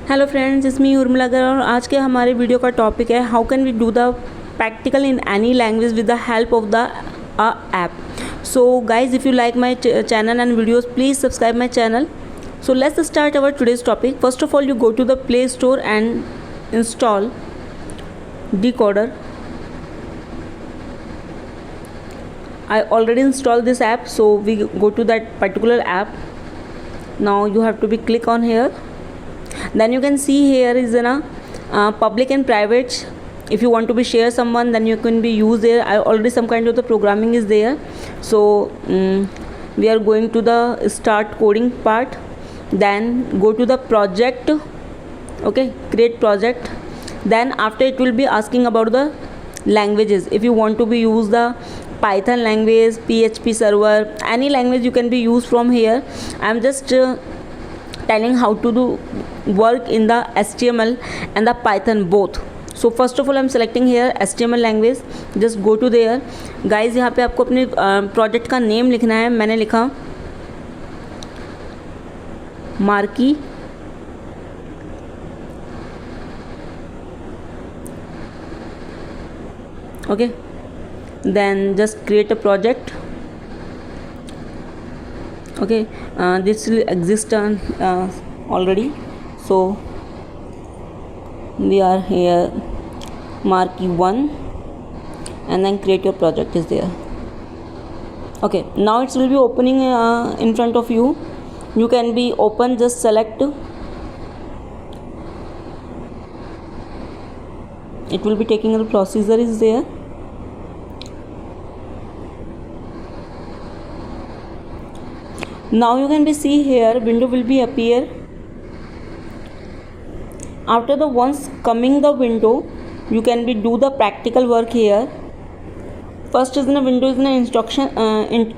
Hello friends, इसमें उर्मिला अगर और आज के हमारे वीडियो का टॉपिक है how can we do the practical in any language with the help of the app. So guys, if you like my channel and videos, please subscribe my channel. So let's start our today's topic. First of all, you go to the Play Store and install Decoder. I already installed this app, so we go to that particular app. Now you have to be click on here. Then you can see here is public and private. If you want to be share someone, then you can be use there. I already some kind of the programming is there. So we are going to the start coding part. Then go to the project. Okay, create project. Then after it will be asking about the languages. If you want to be use the Python language, PHP server, any language you can be used from here. I am just telling how to do work in the HTML and the Python both. So first of all I am selecting here HTML language. Just go to there guys. यहाँ पे आपको अपने project का name लिखना है. मैंने लिखा marquee. Okay, then just create a project. Okay, this will exist already, so we are here marquee 1 and then create your project is there. Okay, now it will be opening in front of you. You can be open, just select. It will be taking the procedure is there. Now you can be see here window will be appear. After the once coming the window, you can be do the practical work here. First is in a window is in an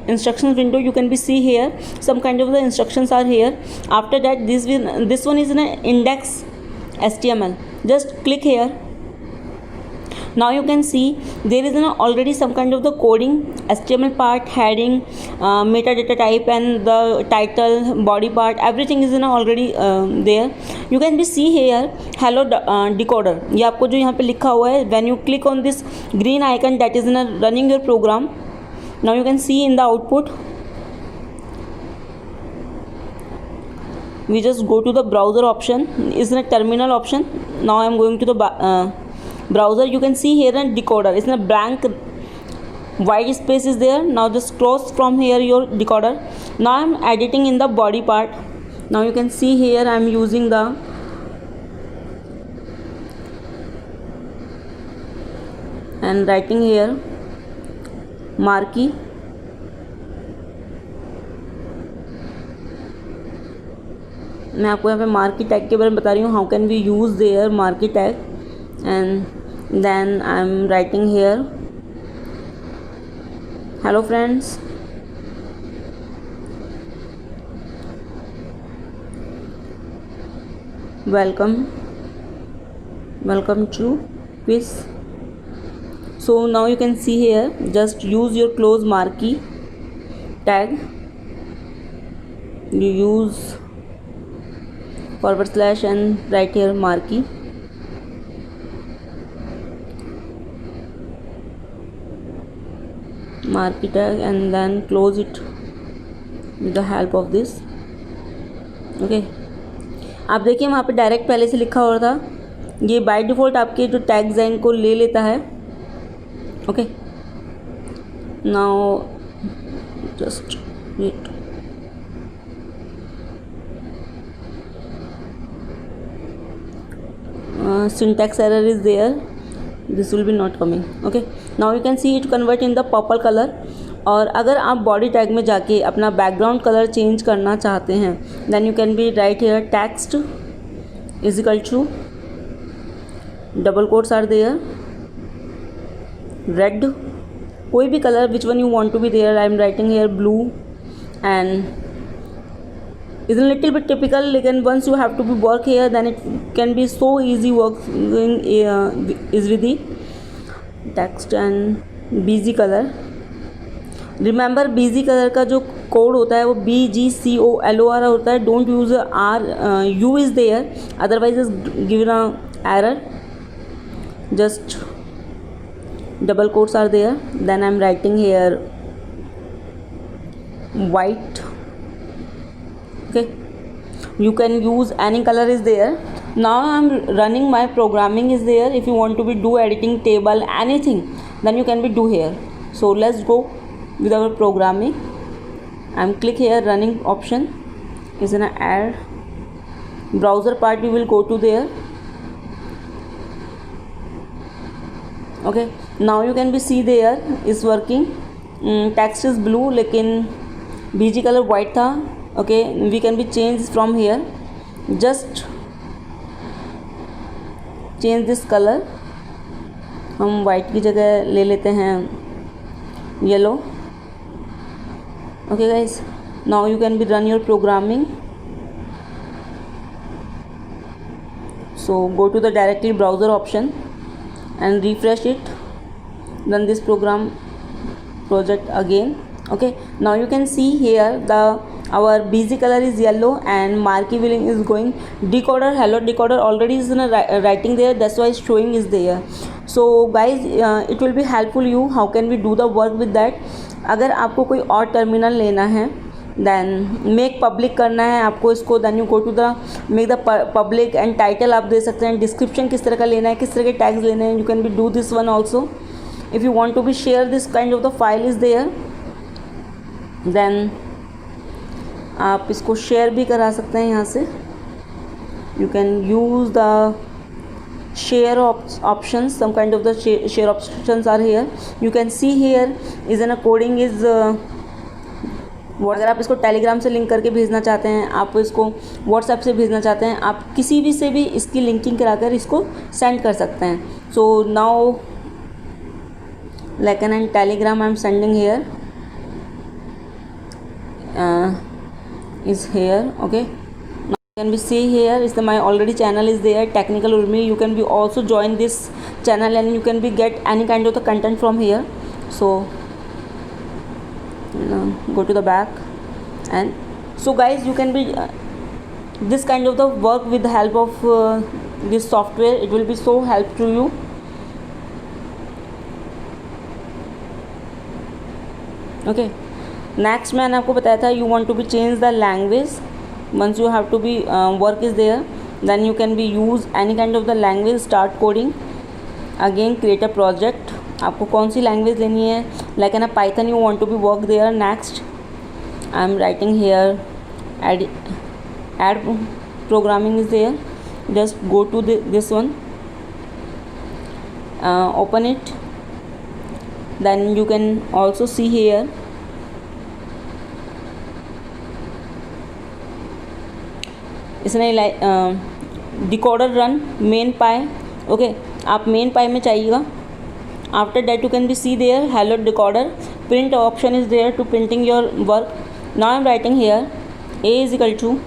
instructions window. You can be see here some kind of the instructions are here. After that this one is in an index HTML. Just click here. Now you can see there is already some kind of the coding HTML part, heading, metadata type and the title, body part, everything is already there. You can be see here hello decoder. ये आपको जो यहाँ पे लिखा हुआ है, when you click on this green icon, that is running your program. Now you can see in the output. We just go to the browser option, is in a terminal option. Now I am going to the browser. You can see here a decoder. It's in a blank white space is there. Now just close from here your decoder. Now I am editing in the body part. Now you can see here I am using the and writing here marquee. मैं आपको यहाँ पे marquee tag के बारे में बता रही हूँ. How can we use their marquee tag. And then I am writing here hello friends, welcome to quiz. So now you can see here just use your close marquee tag. You use / and write here marquee. Marquee tag and then close it with the help of this. Okay, आप देखिए वहाँ पे direct पहले से लिखा हुआ था. ये बाय डिफ़ॉल्ट आपके जो टैग्स हैं इनको ले लेता है. Okay, now just wait. syntax error is there. This will be not coming. Okay, now you can see it convert in the purple color. और अगर आप बॉडी टैग में जाके अपना बैकग्राउंड कलर चेंज करना चाहते हैं, then you can be write here text is equal to double quotes are there red, कोई भी colour which one you want to be there. I am writing here blue and is a little bit typical. Again, once you have to be work here, then it can be so easy working is with the text and busy color. Remember busy color का जो code होता है वो BGCOLOR होता है. Don't use R, U is there, otherwise it's given a error. Just double quotes are there. Then I'm writing here white. Okay, you can use any color is there. Now I'm running my programming is there. If you want to be do editing table anything, then you can be do here. So let's go with our programming. I'm click here running option is an add browser part. You will go to there. Okay, now you can be see there is working. Text is blue लेकिन BG color white था. Okay, we can be change from here. Just change this color. हम white की जगह ले लेते हैं yellow. Okay guys, now you can be run your programming. So go to the directly browser option and refresh it. Run this program project again. Okay, now you can see here the our BG color is yellow and marquee billing is going. Decoder, hello decoder already is in a writing there, that's why showing is there. So guys, it will be helpful you how can we do the work with that. अगर आपको कोई और terminal लेना है then make public करना है आपको इसको, then you go to the make the public and title आप दे सकते हैं. डिस्क्रिप्शन किस तरह का लेना है, किस तरह के टैग्स लेने हैं, you can be do this one also. If you want to be share this kind of the file is there, then आप इसको शेयर भी करा सकते हैं यहाँ से. You can use the share options, some kind of the share options are here. You can see here is in a coding is अगर आप इसको टेलीग्राम से लिंक करके भेजना चाहते हैं, आप इसको व्हाट्सएप से भेजना चाहते हैं, आप किसी भी से भी इसकी लिंकिंग कराकर इसको सेंड कर सकते हैं. So now like an Telegram I am sending here is here. Okay, now you can be see here is the my already channel is there, Technical Urmi. You can be also join this channel and you can be get any kind of the content from here. So go to the back, and so guys you can be this kind of the work with the help of this software. It will be so help to you. Okay, next मैंने आपको बताया था you want to be change the language. Once you have to be work is there, then you can be use any kind of the language. Start coding again, create a project. आपको कौन सी language लेनी है, like an a Python you want to be work there. Next I am writing here add programming is there. Just go to this one, open it, then you can also see here इसने decoder run main py. ओके, आप main py में चाहिएगा. After that you can be see there hello decoder. Print option is there to printing your work. Now I am writing here a is equal to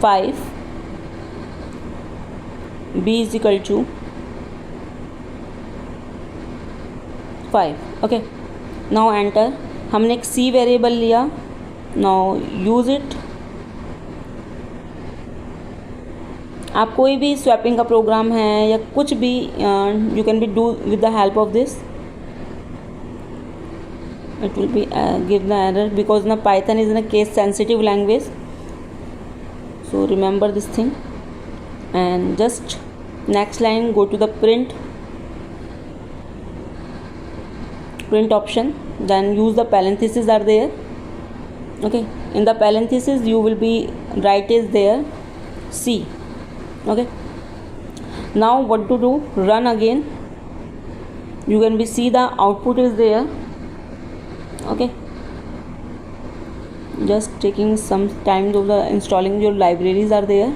5, b is equal to 5. Okay, now enter. हमने एक C variable लिया. Now use it. आप कोई भी swapping का programme है या कुछ भी you can be do with the help of this. It will be give the error because ना Python is in a case sensitive language. So remember this thing and just next line go to the print option, then use the parentheses are there. Okay, in the parentheses you will be write is there C. Okay, now what to do, run again. You can be see the output is there. Okay, just taking some time to the installing your libraries are there.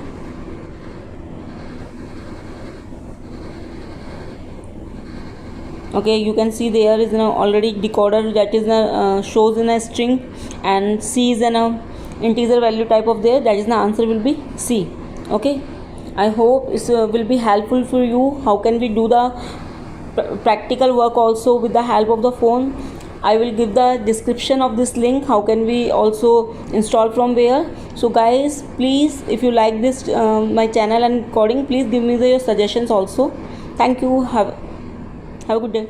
Okay, you can see there is an already decoder that is shows in a string and C is an integer value type of there, that is the answer will be C. Okay, I hope this will be helpful for you how can we do the practical work also with the help of the phone. I will give the description of this link, how can we also install from where. So guys, please, if you like this my channel and coding, please give me your suggestions also. Thank you. Have a good day.